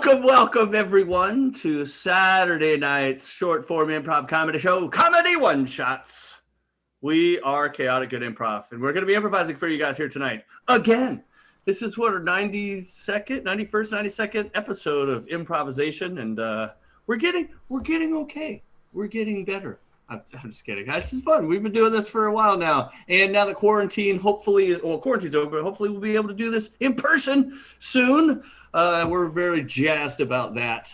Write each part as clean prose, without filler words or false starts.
Welcome, everyone, to Saturday night's short form improv comedy show, Comedy One Shots. We are Chaotic Good Improv, and we're going to be improvising for you guys here tonight. Again, this is what our 92nd episode of improvisation, and we're getting okay. We're getting better. I'm just kidding. This is fun. We've been doing this for a while now, and now that quarantine's over, but hopefully we'll be able to do this in person soon. We're very jazzed about that.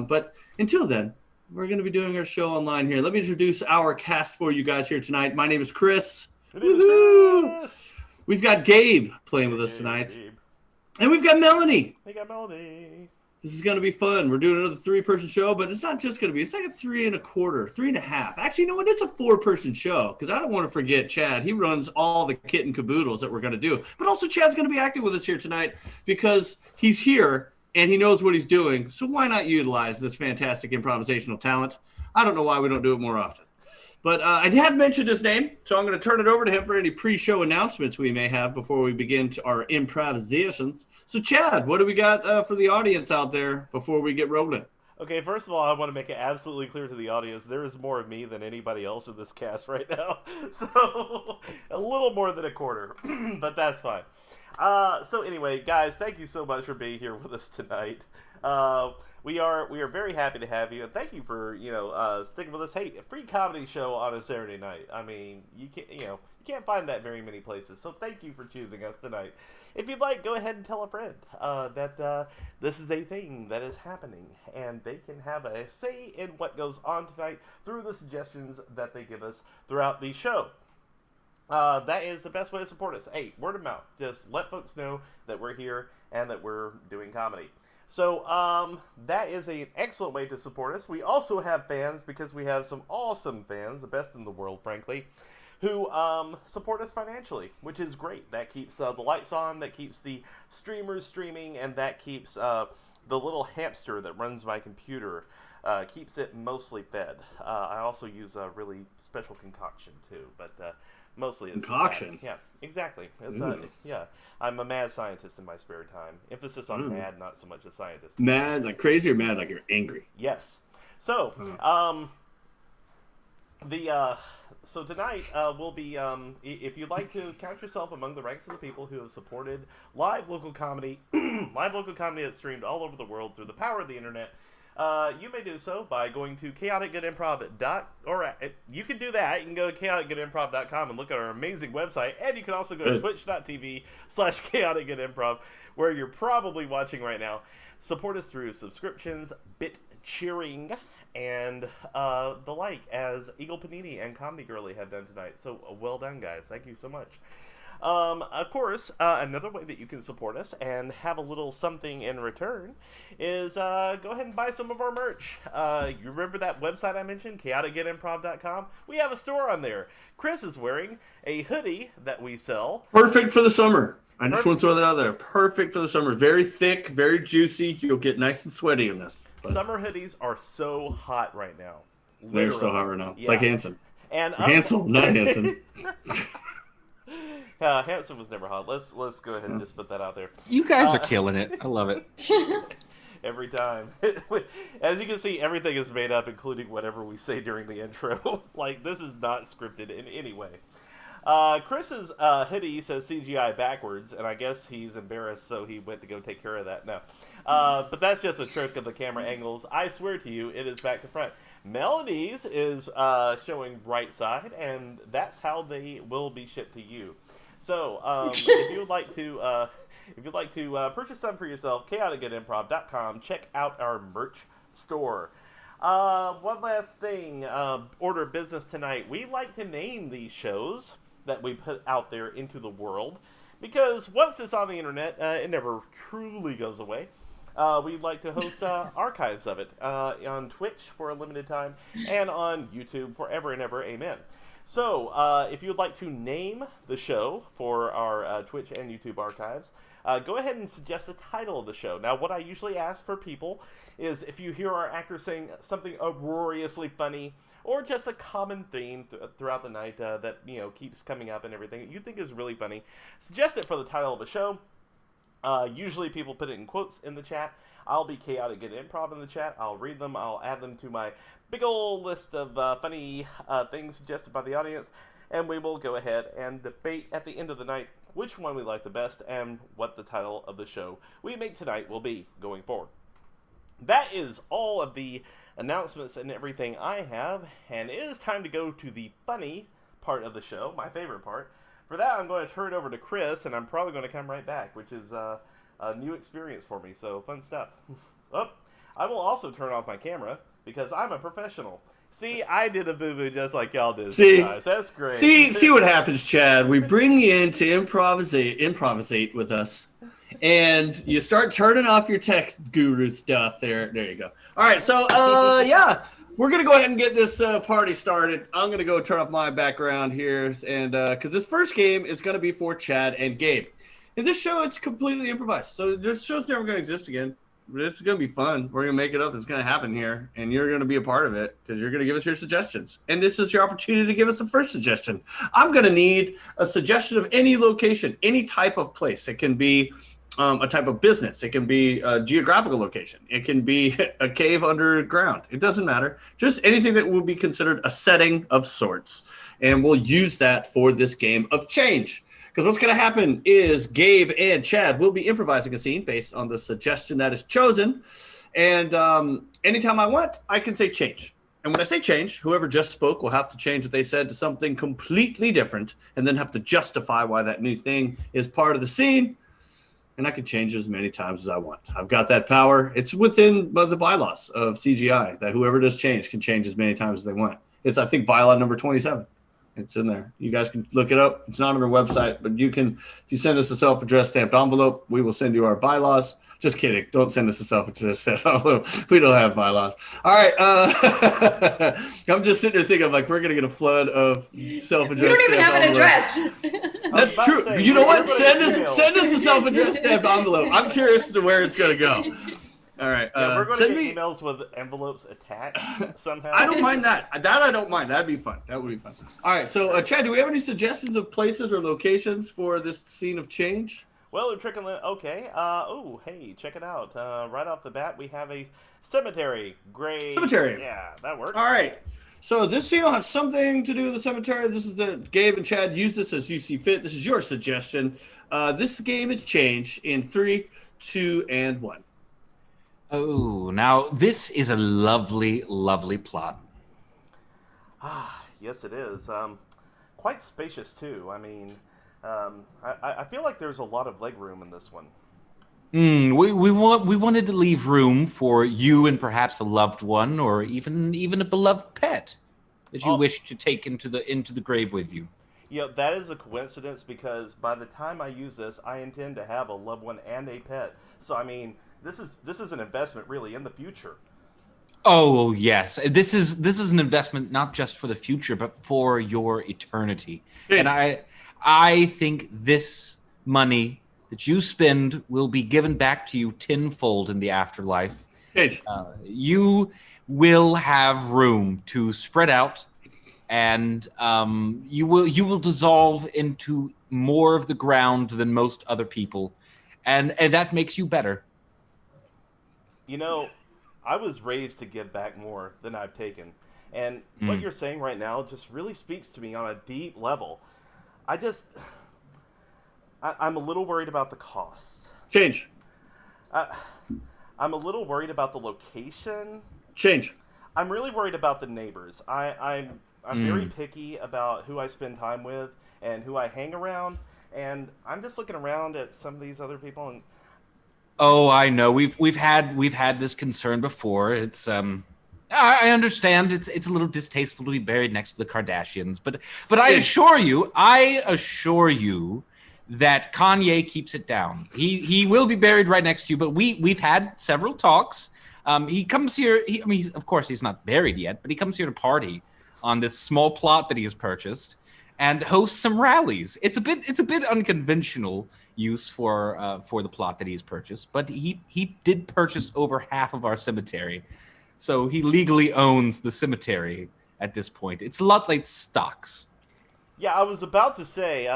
But until then, we're going to be doing our show online here. Let me introduce our cast for you guys here tonight. My name is Chris. Woohoo! We've got Gabe playing with us tonight. Gabe. And we've got Melanie. We got Moldy. This is going to be fun. We're doing another 3-person show, but it's not just going to be, it's like a 3.25, 3.5. Actually, you know what? It's a 4-person show because I don't want to forget Chad. He runs all the kit and caboodles that we're going to do. But also Chad's going to be acting with us here tonight because he's here and he knows what he's doing. So why not utilize this fantastic improvisational talent? I don't know why we don't do it more often. But I have mentioned his name, so I'm going to turn it over to him for any pre-show announcements we may have before we begin our improvisations. So, Chad, what do we got for the audience out there before we get rolling? Okay, first of all, I want to make it absolutely clear to the audience, there is more of me than anybody else in this cast right now. So, a little more than a quarter, but that's fine. So anyway, guys, thank you so much for being here with us tonight. We are very happy to have you, and thank you for sticking with us. Hey, a free comedy show on a Saturday night. I mean, you can't find that very many places. So thank you for choosing us tonight. If you'd like, go ahead and tell a friend that this is a thing that is happening, and they can have a say in what goes on tonight through the suggestions that they give us throughout the show. That is the best way to support us. Hey, word of mouth. Just let folks know that we're here and that we're doing comedy. So that is an excellent way to support us. We also have fans, because we have some awesome fans, the best in the world, frankly, who support us financially, which is great. That keeps the lights on, that keeps the streamers streaming, and that keeps the little hamster that runs my computer, keeps it mostly fed. I also use a really special concoction, too, but mostly it's concoction. Yeah, exactly. It's, yeah, I'm a mad scientist in my spare time. Emphasis on mad, not so much a scientist. Mad, like crazy, or mad like you're angry? Yes. So, so tonight we'll be, if you'd like to count yourself among the ranks of the people who have supported live local comedy, that's streamed all over the world through the power of the internet, you may do so by going to you can do that. You can go to chaoticgoodimprov.com and look at our amazing website, and you can also go to twitch.tv/chaoticgoodimprov, where you're probably watching right now. Support us through subscriptions, bit cheering, and the like, as Eagle Panini and Comedy Girly have done tonight. So well done, guys. Thank you so much. Of course, another way that you can support us and have a little something in return is go ahead and buy some of our merch. You remember that website I mentioned, chaoticgoodimprov.com? We have a store on there. Chris is wearing a hoodie that we sell. Perfect for the summer. I just want to throw that out there. Perfect for the summer. Very thick, very juicy. You'll get nice and sweaty in this. But summer hoodies are so hot right now. Literally. They're so hot right now. It's like Hanson. And Hansel, not Hanson. Hanson was never hot. Let's go ahead and just put that out there. You guys are killing it. I love it. Every time. As you can see, everything is made up, including whatever we say during the intro. Like, this is not scripted in any way. Chris's hoodie says CGI backwards, and I guess he's embarrassed, so he went to go take care of that. No. But that's just a trick of the camera angles. I swear to you, it is back to front. Melody's is showing right side, and that's how they will be shipped to you. So, if you would like to purchase some for yourself, chaoticgoodimprov.com. Check out our merch store. One last thing, order of business tonight. We like to name these shows that we put out there into the world, because once it's on the internet, it never truly goes away. We'd like to host archives of it on Twitch for a limited time, and on YouTube forever and ever. Amen. So, if you would like to name the show for our Twitch and YouTube archives, go ahead and suggest the title of the show. Now, what I usually ask for people is, if you hear our actors saying something uproariously funny, or just a common theme throughout the night that keeps coming up and everything you think is really funny, suggest it for the title of the show. Usually people put it in quotes in the chat. I'll be Chaotic Good Improv in the chat. I'll read them. I'll add them to my big old list of funny things suggested by the audience, and we will go ahead and debate at the end of the night which one we like the best and what the title of the show we make tonight will be going forward. That is all of the announcements and everything I have, and it is time to go to the funny part of the show, my favorite part. For that, I'm going to turn it over to Chris, and I'm probably going to come right back, which is a new experience for me, so fun stuff. Oh, I will also turn off my camera, because I'm a professional. See, I did a boo-boo just like y'all did. See, guys. That's great. See what happens, Chad. We bring you in to improvisate with us, and you start turning off your text guru stuff. There you go. All right, so yeah, we're gonna go ahead and get this party started. I'm gonna go turn off my background here, and because this first game is gonna be for Chad and Gabe. In this show, it's completely improvised, so this show's never gonna exist again. But it's going to be fun. We're going to make it up. It's going to happen here. And you're going to be a part of it because you're going to give us your suggestions. And this is your opportunity to give us the first suggestion. I'm going to need a suggestion of any location, any type of place. It can be a type of business. It can be a geographical location. It can be a cave underground. It doesn't matter. Just anything that will be considered a setting of sorts. And we'll use that for this game of change. Because what's going to happen is Gabe and Chad will be improvising a scene based on the suggestion that is chosen. And anytime I want, I can say change. And when I say change, whoever just spoke will have to change what they said to something completely different and then have to justify why that new thing is part of the scene. And I can change it as many times as I want. I've got that power. It's within the bylaws of CGI that whoever does change can change as many times as they want. It's, I think, bylaw number 27. It's in there. You guys can look it up. It's not on our website, but you can, if you send us a self-addressed stamped envelope, we will send you our bylaws. Just kidding. Don't send us a self-addressed envelope. We don't have bylaws. All right. I'm just sitting there thinking, like, we're going to get a flood of self-addressed. We don't even have an address. That's true. Say, you know what? Send emails. us a self-addressed stamped envelope. I'm curious to where it's going to go. All right. Yeah, we're going to send get me emails with envelopes attached somehow. I don't mind that. That I don't mind. That'd be fun. That would be fun. All right. So, Chad, do we have any suggestions of places or locations for this scene of change? Well, we're trickling. Okay. Oh, hey, check it out. Right off the bat, we have a cemetery. Great. Cemetery. Yeah, that works. All right. So this scene will have something to do with the cemetery. This is Gabe and Chad use this as you see fit. This is your suggestion. This game is change in 3, 2, and 1. Oh, now this is a lovely, lovely plot. Ah, yes, it is. Quite spacious too. I mean, I feel like there's a lot of leg room in this one. We wanted to leave room for you and perhaps a loved one, or even a beloved pet that you wish to take into the grave with you. Yeah, that is a coincidence because by the time I use this, I intend to have a loved one and a pet. So I mean, this is an investment really in the future. Oh yes, this is an investment not just for the future but for your eternity. Yes. And I think this money that you spend will be given back to you tenfold in the afterlife. Change. You will have room to spread out, and you will dissolve into more of the ground than most other people, and that makes you better. You know, I was raised to give back more than I've taken. And what you're saying right now just really speaks to me on a deep level. I'm a little worried about the cost. Change. I'm a little worried about the location. Change. I'm really worried about the neighbors. I'm very picky about who I spend time with and who I hang around. And I'm just looking around at some of these other people and Oh, I know. We've had this concern before. It's I understand it's a little distasteful to be buried next to the Kardashians, but I assure you that Kanye keeps it down. He will be buried right next to you, but we've had several talks. He comes here. Of course he's not buried yet, but he comes here to party on this small plot that he has purchased and hosts some rallies. It's a bit unconventional use for the plot that he's purchased, but he did purchase over half of our cemetery, so he legally owns the cemetery at this point. It's a lot like stocks. yeah, I was about to say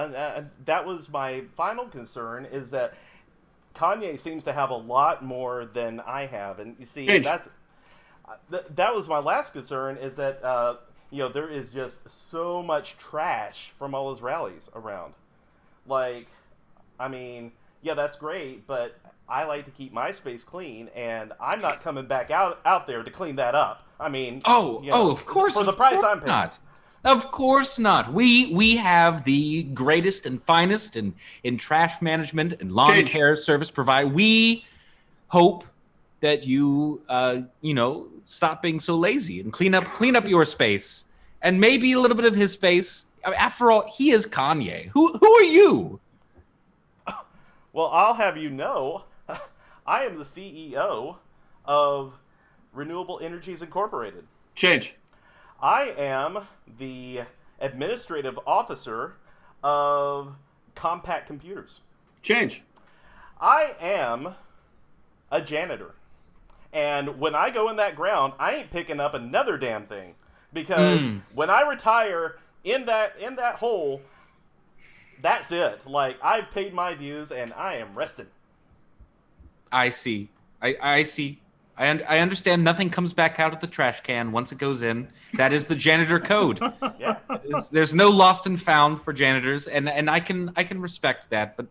that was my final concern is that Kanye seems to have a lot more than I have, and you see that was my last concern is that there is just so much trash from all his rallies around. Like, I mean, yeah, that's great, but I like to keep my space clean, and I'm not coming back out there to clean that up. I mean, of course, for the price I'm paying. Not. Of course not. We have the greatest and finest in trash management and lawn care service provide. We hope that you stop being so lazy and clean up your space and maybe a little bit of his space. I mean, after all, he is Kanye. Who are you? Well, I'll have you know, I am the CEO of Renewable Energies Incorporated. Change. I am the administrative officer of Compact Computers. Change. I am a janitor. And when I go in that ground, I ain't picking up another damn thing. Because when I retire in that hole, that's it. Like, I've paid my dues and I am rested. I see. I see. I understand nothing comes back out of the trash can once it goes in. That is the janitor code. Yeah. There's no lost and found for janitors, and I can respect that. But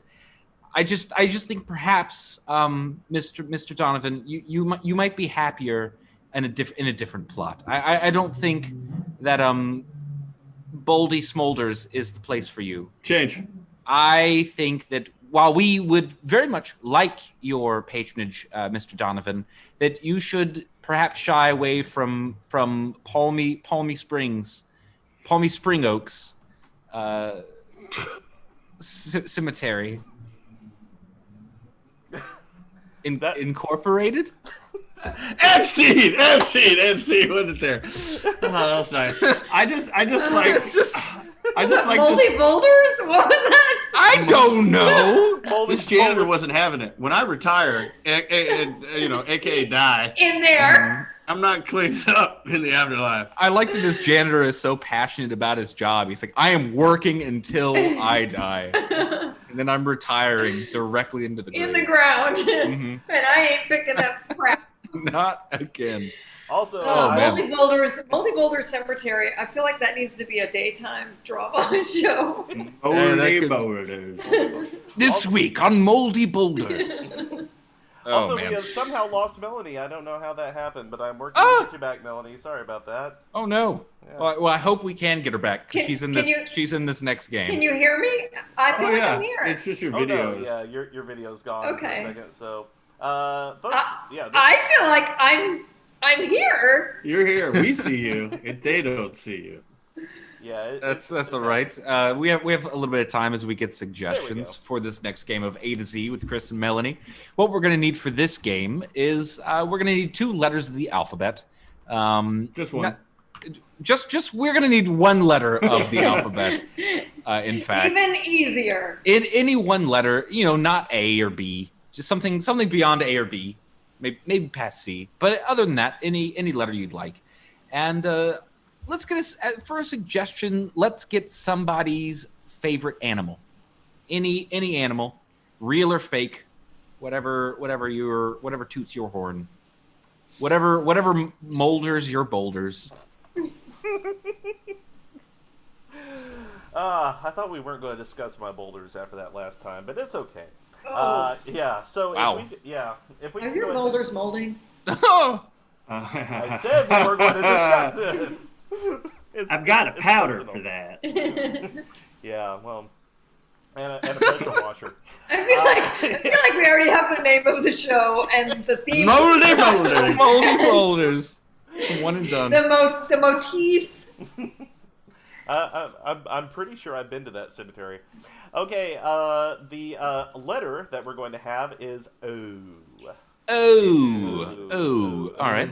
I just think perhaps, Mr. Donovan, you might be happier in a different plot. I don't think that Boldy Smolders is the place for you. Change. I think that while we would very much like your patronage, Mr. Donovan, that you should perhaps shy away from Palmy Springs, Palmy Spring Oaks Cemetery. Incorporated? End scene, wasn't it there? Oh, that was nice. I just like Moldy this. Boulders? What was that? I don't know. This janitor wasn't having it. When I retire, aka die, In there. I'm not cleaning up in the afterlife. I like that this janitor is so passionate about his job. He's like, I am working until I die. And then I'm retiring directly into the grave. In the ground. Mhm. And I ain't picking up crap. Not again. Also, man. Moldy Boulders Cemetery. I feel like that needs to be a daytime drama show. Moldy Boulders. This week on Moldy Boulders. also, man. we have somehow lost Melanie. I don't know how that happened, but I'm working to get you back, Melanie. Sorry about that. Oh no. Yeah. Well, I hope we can get her back because she's in this next game. Can you hear me? I feel like I'm here. It's just your Oh, no, videos. yeah, your video's gone Okay. for a second. So, folks, yeah. I feel like I'm here. You're here. We see you, and they don't see you. Yeah, That's all right. We have a little bit of time as we get suggestions go. for this next game of A to Z with Chris and Melanie. What we're going to need for this game is we're going to need 2 letters of the alphabet. Just one. Just we're going to need 1 letter of the alphabet. In fact, Even easier. in any one letter, not A or B, just something beyond A or B, maybe past C. But other than that, any letter you'd like. And let's get for a suggestion. Let's get somebody's favorite animal. Any animal, real or fake, whatever toots your horn, whatever molders your boulders. I thought we weren't going to discuss my boulders after that last time, but it's okay. Oh. Yeah. So Wow. if we Are can your go boulders molding? I said we were going to discuss it. I've got a it's powder personal. for that. Yeah, well, and a pressure washer. I feel like we already have the name of the show and the theme. Moldy Boulders. Moldy boulders. One and done. The motif. I'm pretty sure I've been to that cemetery. Okay, the letter that we're going to have is O. Oh. All right.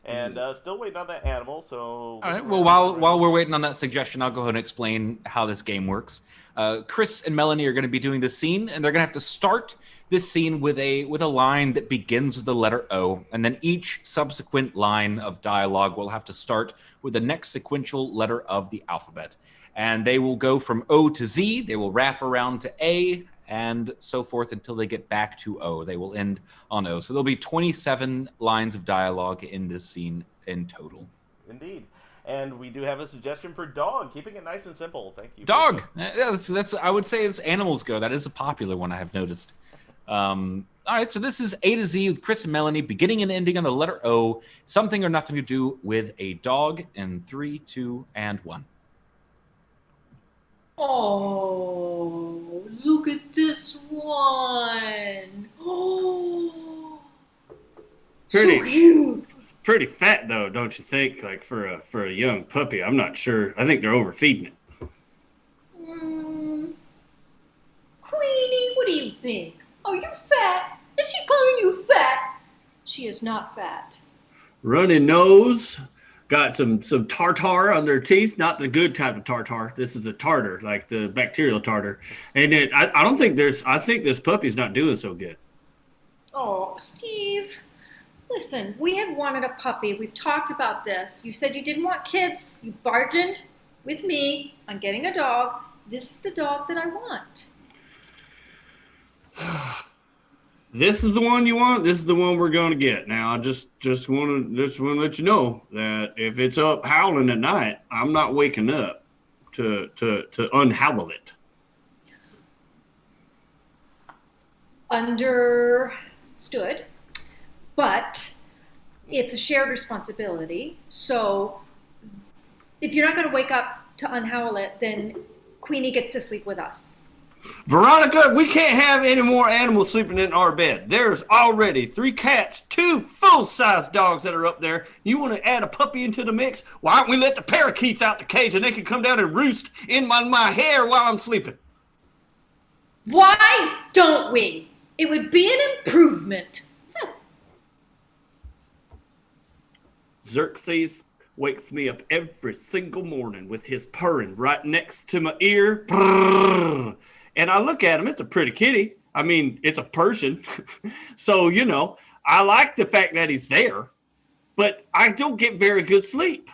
And still waiting on that animal, so... All right. Well, while we're waiting on that suggestion, I'll go ahead and explain how this game works. Chris and Melanie are going to be doing this scene, and they're going to have to start this scene with a line that begins with the letter O, and then each subsequent line of dialogue will have to start with the next sequential letter of the alphabet. And they will go from O to Z, they will wrap around to A, and so forth until they get back to O. They will end on O. So there'll be 27 lines of dialogue in this scene in total. Indeed. And we do have a suggestion for dog, keeping it nice and simple. Thank you. Dog. Yeah, that's I would say as animals go, that is a popular one I have noticed. All right, so this is A to Z with Chris and Melanie, beginning and ending on the letter O. Something or nothing to do with a dog in 3, 2, and 1. Oh, look at this one. Oh, Pretty. so cute. Pretty fat though, don't you think? Like for a young puppy, I'm not sure. I think they're overfeeding it. Queenie, what do you think? Are you fat? Is she calling you fat? She is not fat. Runny nose, got some tartar on their teeth. Not the good type of tartar. This is a tartar, like the bacterial tartar. And I think this puppy's not doing so good. Oh, Steve. Listen, we have wanted a puppy. We've talked about this. You said you didn't want kids. You bargained with me on getting a dog. This is the dog that I want. This is the one you want. This is the one we're going to get. Now, I just want to let you know that if it's up howling at night, I'm not waking up to unhowl it. Understood. But it's a shared responsibility. So if you're not going to wake up to unhowl it, then Queenie gets to sleep with us. Veronica, we can't have any more animals sleeping in our bed. There's already 3 cats, 2 full-size dogs that are up there. You want to add a puppy into the mix? Why don't we let the parakeets out the cage and they can come down and roost in my hair while I'm sleeping? Why don't we? It would be an improvement. Xerxes wakes me up every single morning with his purring right next to my ear. Brrr. And I look at him, it's a pretty kitty. I mean, it's a Persian. So, I like the fact that he's there, but I don't get very good sleep.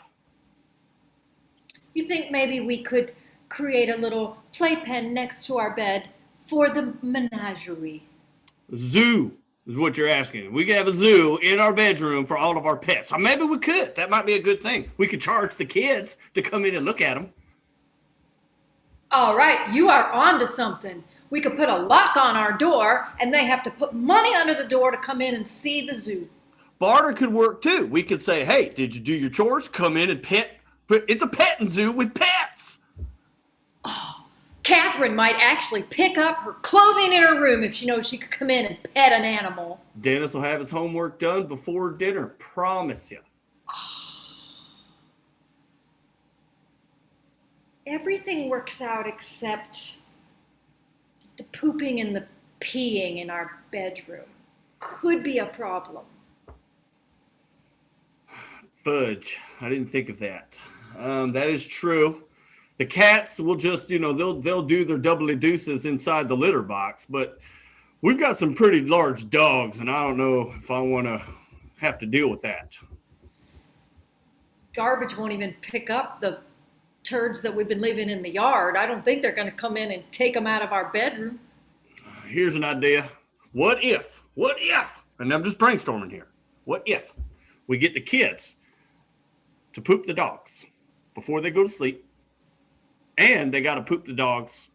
You think maybe we could create a little playpen next to our bed for the menagerie? Zoo is what you're asking. We could have a zoo in our bedroom for all of our pets. Or maybe we could. That might be a good thing. We could charge the kids to come in and look at them. All right, you are on to something. We could put a lock on our door, and they have to put money under the door to come in and see the zoo. Barter could work too. We could say, hey, did you do your chores? Come in and pet. It's a petting zoo with pets. Oh, Catherine might actually pick up her clothing in her room if she knows she could come in and pet an animal. Dennis will have his homework done before dinner. Promise you. Everything works out except the pooping and the peeing in our bedroom. Could be a problem. Fudge. I didn't think of that. That is true. The cats will just, they'll do their doubly deuces inside the litter box, but we've got some pretty large dogs, and I don't know if I want to have to deal with that. Garbage won't even pick up the turds that we've been leaving in the yard. I don't think they're going to come in and take them out of our bedroom. Here's an idea. What if, and I'm just brainstorming here. What if we get the kids to poop the dogs before they go to sleep, and they got to poop the dogs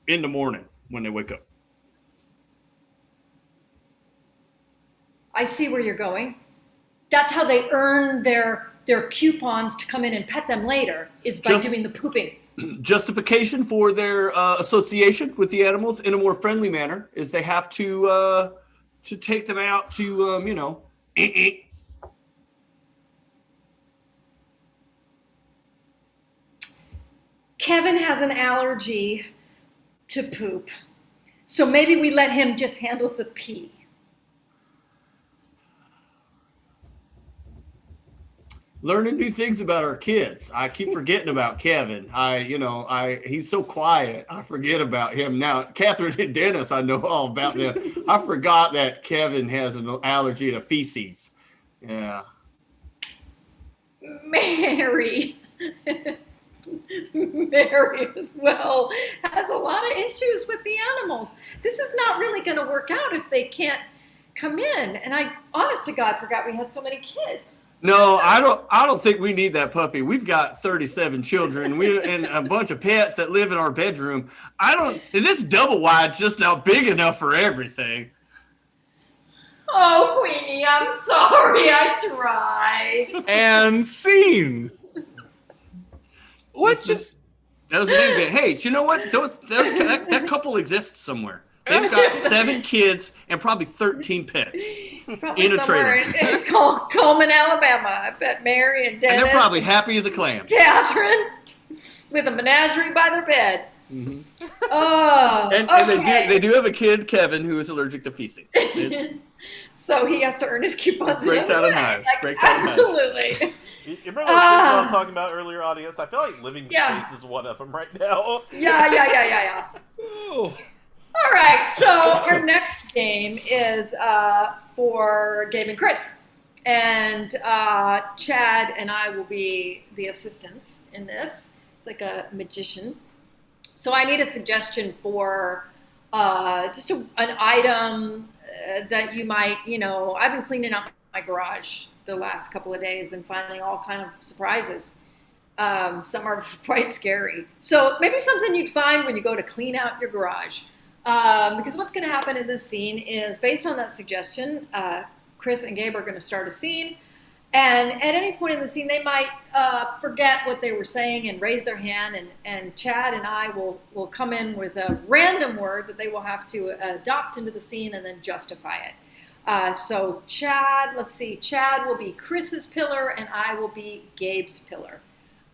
in the morning when they wake up? I see where you're going. That's how they earn their coupons to come in and pet them later, is by doing the pooping. Justification for their association with the animals in a more friendly manner is they have to take them out to, Kevin has an allergy to poop, so maybe we let him just handle the pee. Learning new things about our kids. I keep forgetting about Kevin. He's so quiet. I forget about him. Now, Catherine and Dennis, I know all about them. I forgot that Kevin has an allergy to feces. Yeah. Mary as well has a lot of issues with the animals. This is not really going to work out if they can't come in. And I, honest to God, forgot we had so many kids. No, I don't think we need that puppy. We've got 37 children and a bunch of pets that live in our bedroom. And this double wide's just now big enough for everything. Oh, Queenie, I'm sorry. I tried. And scene. That was the name. Hey, you know what? That couple exists somewhere. They've got 7 kids and probably 13 pets probably in a trailer. In Coleman, Alabama. I bet Mary and Dennis. And they're probably happy as a clam. Catherine, with a menagerie by their bed. Mm-hmm. Oh, and okay. they do have a kid, Kevin, who is allergic to feces. So he has to earn his coupons. Breaks out in hives. Absolutely. You remember those things I was talking about earlier, audience? I feel like living space is one of them right now. Yeah. Oh. All right, so our next game is for Gabe and Chris. And Chad and I will be the assistants in this. It's like a magician. So I need a suggestion for just an item that you might, I've been cleaning out my garage the last couple of days and finding all kind of surprises. Some are quite scary. So maybe something you'd find when you go to clean out your garage. Because what's going to happen in this scene is, based on that suggestion, Chris and Gabe are going to start a scene. And at any point in the scene, they might forget what they were saying and raise their hand. And Chad and I will come in with a random word that they will have to adopt into the scene and then justify it. So Chad, let's see, Chad will be Chris's pillar and I will be Gabe's pillar.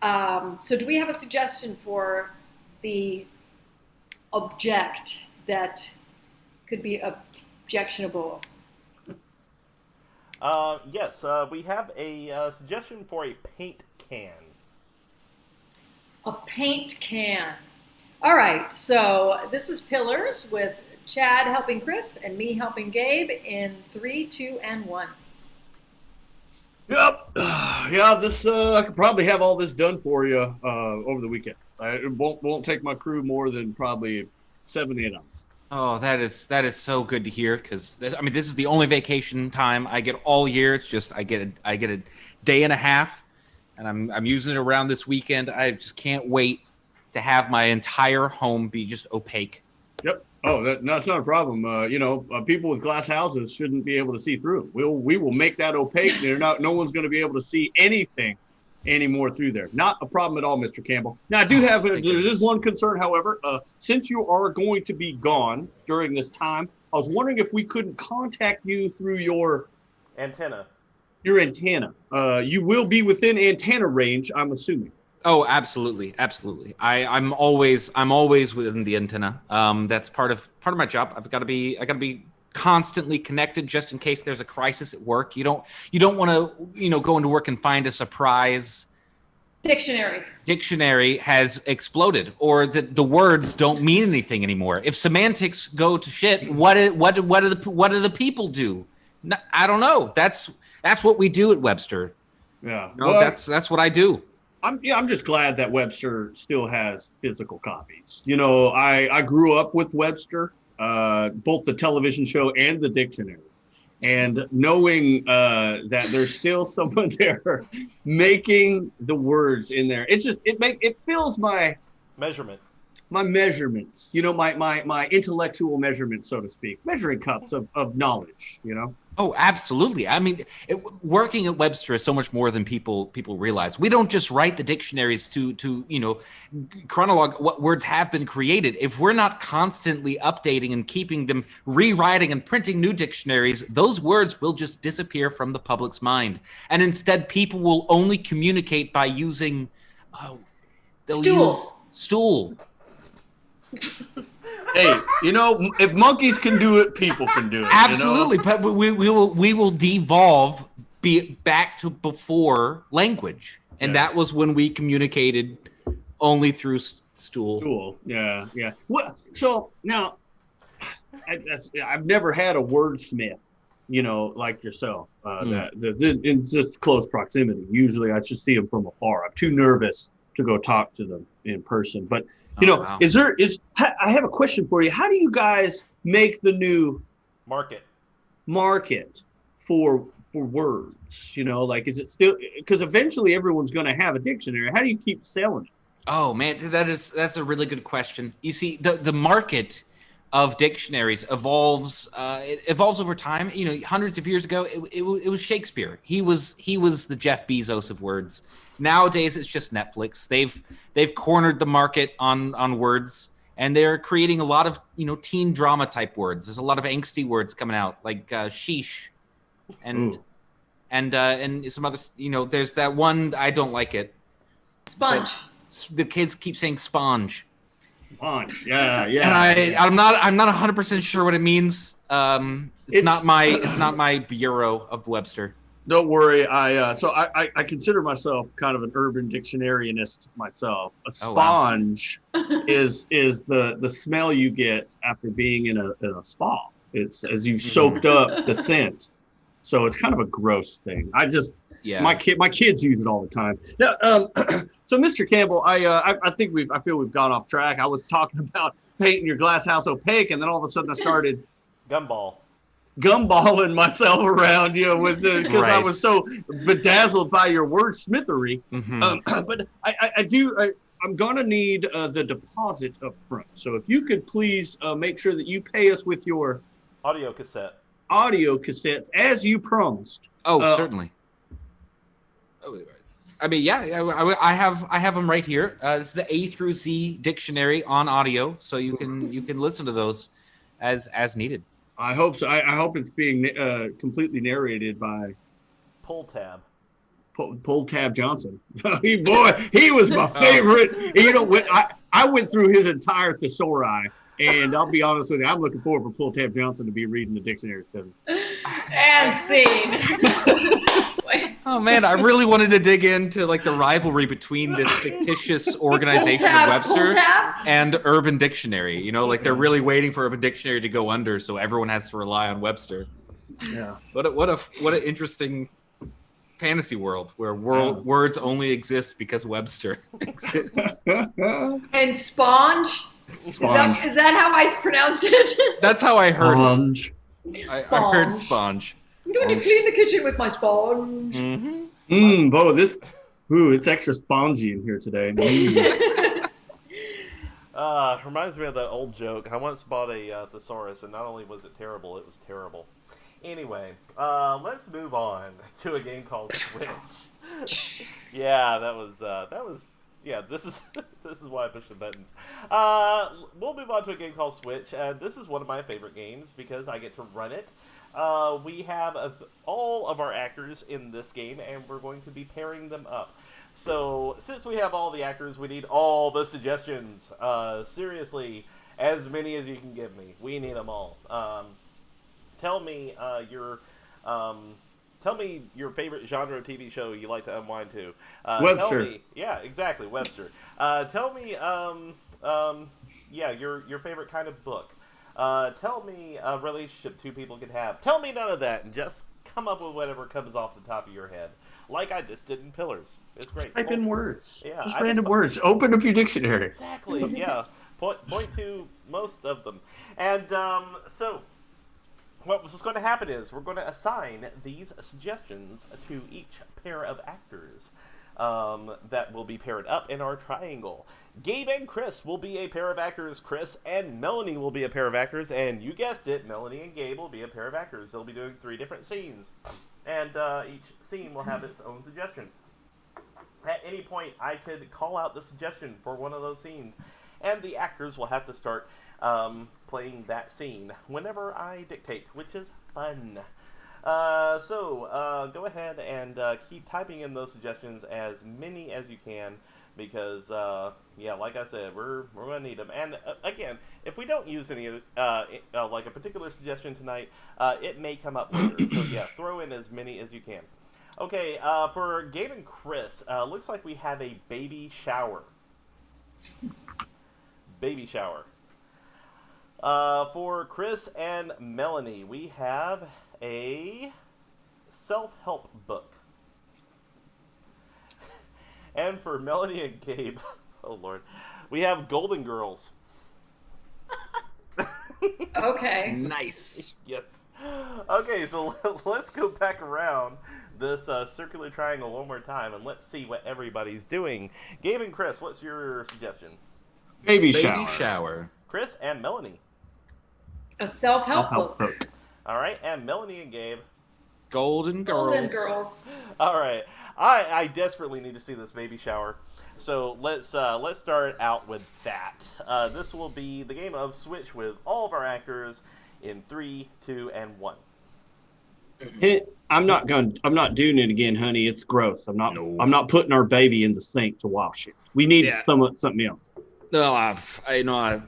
So do we have a suggestion for the object that could be objectionable? Yes, we have a suggestion for a paint can. A paint can. All right, so this is Pillars with Chad helping Chris and me helping Gabe in 3, 2, and 1. Yep. Yeah, this I could probably have all this done for you over the weekend. It won't take my crew more than probably 7 to 8 hours. Oh, that is so good to hear, because this is the only vacation time I get all year. It's just I get a day and a half, and I'm using it around this weekend. I just can't wait to have my entire home be just opaque. Yep. Oh, that's not a problem. People with glass houses shouldn't be able to see through. We will make that opaque. No one's going to be able to see anything anymore through there. Not a problem at all, Mr. Campbell. Now, I do have there's one concern, however. Since you are going to be gone during this time, I was wondering if we couldn't contact you through your antenna. Your antenna. You will be within antenna range, I'm assuming. Oh, absolutely, absolutely. I'm always within the antenna. That's part of my job. I got to be constantly connected, just in case there's a crisis at work. You don't want to go into work and find a surprise dictionary has exploded, or that the words don't mean anything anymore. If semantics go to shit, what do the people do? I don't know. That's what we do at Webster. Yeah, that's what I do. I'm just glad that Webster still has physical copies. I grew up with Webster, both the television show and the dictionary. And knowing that there's still someone there making the words in there, it fills my measurements, my intellectual measurements, so to speak, measuring cups of knowledge, Oh, absolutely. Working at Webster is so much more than people realize. We don't just write the dictionaries to chronologue what words have been created. If we're not constantly updating and keeping them, rewriting and printing new dictionaries, those words will just disappear from the public's mind. And instead, people will only communicate by using stool. Hey, if monkeys can do it, people can do it. Absolutely, but we will devolve back to before language, and that was when we communicated only through stool. Yeah. Well, so now I've never had a wordsmith, like yourself. That in just close proximity. Usually, I just see them from afar. I'm too nervous to go talk to them in person. But wow. I have a question for you. How do you guys make the new market for words? Is it still, because eventually everyone's going to have a dictionary. How do you keep selling it? Oh man, that's a really good question. You see, the market of dictionaries evolves. It evolves over time. Hundreds of years ago, it was Shakespeare. He was the Jeff Bezos of words. Nowadays, it's just Netflix. They've cornered the market on words, and they're creating a lot of teen drama type words. There's a lot of angsty words coming out, like sheesh, and some other. There's that one, I don't like it. Sponge. The kids keep saying sponge. Sponge. Yeah. And I'm not 100% sure what it means. It's not my bureau of Webster. Don't worry. I consider myself kind of an urban dictionarianist myself. A sponge is the smell you get after being in a spa. It's as you've soaked up the scent. So it's kind of a gross thing. My kids use it all the time. Now, so Mr. Campbell, I feel we've gone off track. I was talking about painting your glass house opaque, and then all of a sudden I started gumball. gumballing myself around, with because I Right. was so bedazzled by your wordsmithery. Mhm. But I'm gonna need the deposit up front. So if you could please make sure that you pay us with your Audio cassette. audio cassettes as you promised. Oh, certainly. Oh, I mean, yeah, I have them right here. This is the A through Z dictionary on audio, so you can listen to those as needed. I hope so. I hope it's being completely narrated by Pull tab. Pull Tab Johnson. Boy, he was my favorite. I went through his entire thesauri, and I'll be honest with you, I'm looking forward for Pull Tab Johnson to be reading the dictionaries to me. And scene. Oh man, I really wanted to dig into like the rivalry between this fictitious organization of Webster and Urban Dictionary. Like they're really waiting for Urban Dictionary to go under, so everyone has to rely on Webster. Yeah. What an interesting fantasy world where words only exist because Webster exists. And sponge. Sponge. Is that how I pronounced it? That's how I heard Sponge. it. I heard sponge. I'm going to clean the kitchen with my sponge. Mm-hmm. Bo, it's extra spongy in here today. Reminds me of that old joke. I once bought a thesaurus, and not only was it terrible, it was terrible. Anyway, let's move on to a game called Switch. Yeah, that was. Yeah, this is why I push the buttons. We'll move on to a game called Switch, and this is one of my favorite games because I get to run it. We have all of our actors in this game, and we're going to be pairing them up. So, since we have all the actors, we need all the suggestions. Seriously, as many as you can give me. We need them all. Tell me your favorite genre of TV show you like to unwind to. Webster. Yeah, exactly, Webster. Tell me, your favorite kind of book. Tell me a relationship two people could have. Tell me none of that, and just come up with whatever comes off the top of your head. Like I just did in Pillars. It's great. Type in words. Yeah, just random words. Open up your dictionary. Exactly, yeah. Point to most of them. And so what's going to happen is we're going to assign these suggestions to each pair of actors that will be paired up in our triangle. Gabe and Chris will be a pair of actors. Chris and Melanie will be a pair of actors. And you guessed it, Melanie and Gabe will be a pair of actors. They'll be doing 3 different scenes. And each scene will have its own suggestion. At any point, I could call out the suggestion for one of those scenes. And the actors will have to start playing that scene whenever I dictate, which is fun. So go ahead and keep typing in those suggestions, as many as you can, because like I said, we're gonna need them. And again, if we don't use any like a particular suggestion tonight, it may come up later. So yeah, throw in as many as you can. Okay, for Gabe and Chris, looks like we have a baby shower. Baby shower. For Chris and Melanie, we have a self-help book. And for Melanie and Gabe, oh Lord, we have Golden Girls. Okay. Nice. Yes. Okay, so let's go back around this circular triangle one more time, and let's see what everybody's doing. Gabe and Chris, what's your suggestion? Baby Baby shower. shower. Chris and Melanie. A self-help Self-help book. book. All right, and Melanie and Gabe. Golden Girls. Golden Girls. All right, I desperately need to see this baby shower. So let's start out with that. This will be the game of Switch with all of our actors in 3, 2, and 1. I'm not doing it again, honey. It's gross. I'm not putting our baby in the sink to wash it. We need something else. No, I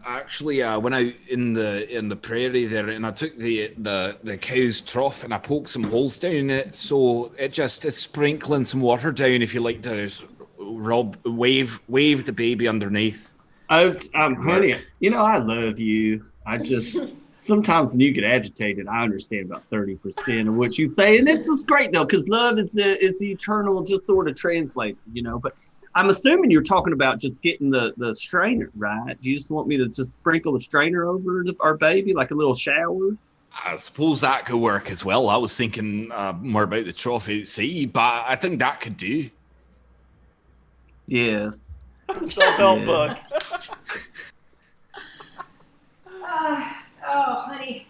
actually when I in the prairie there, and I took the cow's trough and I poked some holes down in it, so it just is sprinkling some water down. If you like to wave the baby underneath. Honey, I love you. I just sometimes when you get agitated, I understand about 30% of what you say, and it's just great though, because love is the eternal, just sort of translate, But I'm assuming you're talking about just getting the strainer, right? Do you just want me to just sprinkle the strainer over our baby like a little shower? I suppose that could work as well. I was thinking more about the trophy at sea, but I think that could do. Yes. Self-help Yeah. book. Oh, honey.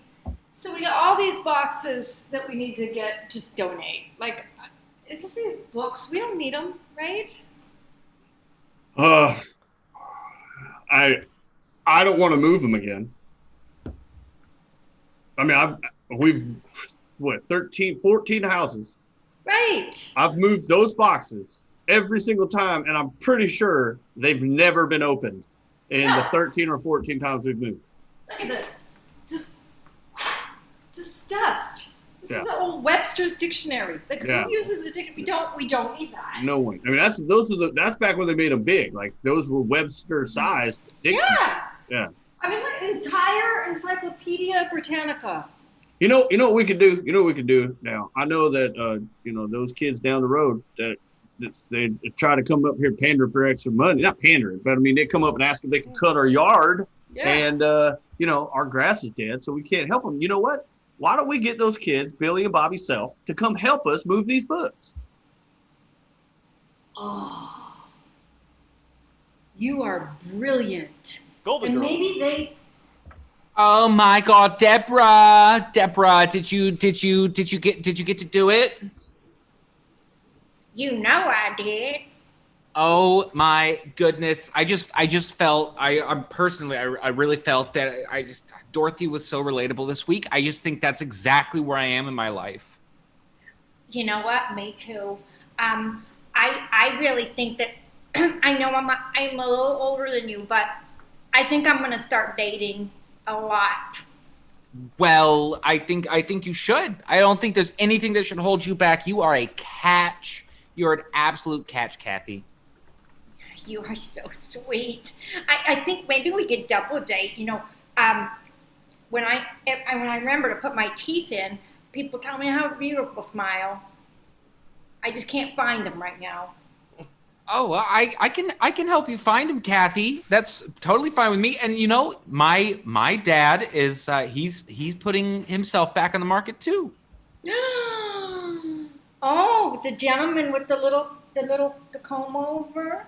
So we got all these boxes that we need to just donate. Like, is this these books? We don't need them, right? I don't want to move them again. I mean, we've 13, 14 houses. Right. I've moved those boxes every single time, and I'm pretty sure they've never been opened in the 13 or 14 times we've moved. Look at this. Just dust. This Yeah. is old Webster's dictionary. Like, Yeah. who uses a dictionary? We don't need that. No one. I mean, that's back when they made them big. Like those were Webster-sized dictionaries. Yeah. Yeah. I mean, like, entire Encyclopedia Britannica. You know what we could do? You know what we could do now? I know that those kids down the road that they try to come up here pander for extra money. Not pandering, but I mean they come up and ask if they can cut our yard, Yeah. and our grass is dead, so we can't help them. You know what? Why don't we get those kids, Billy and Bobby Self, to come help us move these books? Oh, you are brilliant. Golden And Girls. maybe they. Oh my God, Deborah, did you get to do it? You know I did. Oh my goodness. I just felt, I really felt that Dorothy was so relatable this week. I just think that's exactly where I am in my life. You know what? Me too. I really think that I know I'm a little older than you, but I think I'm gonna start dating a lot. Well, I think you should. I don't think there's anything that should hold you back. You are a catch. You're an absolute catch, Kathy. You are so sweet. I think maybe we could double date. You know, when I remember to put my teeth in, people tell me I have a beautiful smile. I just can't find them right now. Oh, well, I can help you find him, Kathy. That's totally fine with me. And you know, my dad is he's putting himself back on the market too. Oh, the gentleman with the comb over.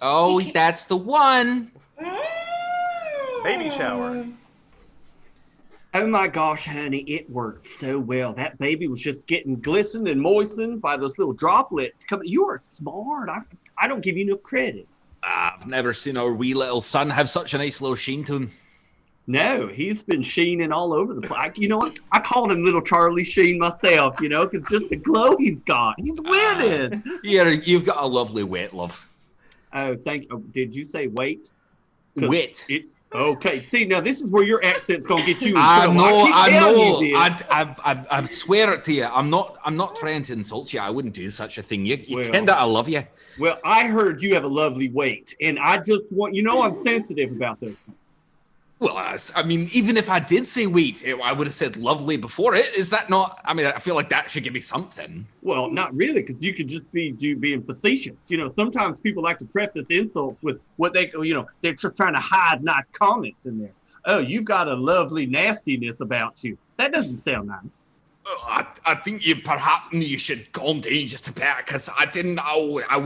Oh, that's the one. Baby shower. Oh my gosh, honey, it worked so well. That baby was just getting glistened and moistened by those little droplets coming. You are smart. I don't give you enough credit. I've never seen our wee little son have such a nice little sheen to him. No, he's been sheening all over the place. You know what? I called him Little Charlie Sheen myself, because just the glow he's got. He's winning. Yeah, you've got a lovely wit, love. Oh, thank you. Did you say wait? Wit. Okay. See, now this is where your accent's gonna get you in I trouble. know. You this. I swear it to you. I'm not trying to insult you. I wouldn't do such a thing. You Well, ken that I love you. Well, I heard you have a lovely weight, and I just want I'm sensitive about those things. Well, I mean, even if I did say wheat, I would have said lovely before it. Is that not? I mean, I feel like that should give me something. Well, not really, because you could just be being facetious. Sometimes people like to preface insults with what they're just trying to hide nice comments in there. Oh, you've got a lovely nastiness about you. That doesn't sound nice. I think you should calm down just a bit, because I didn't know. I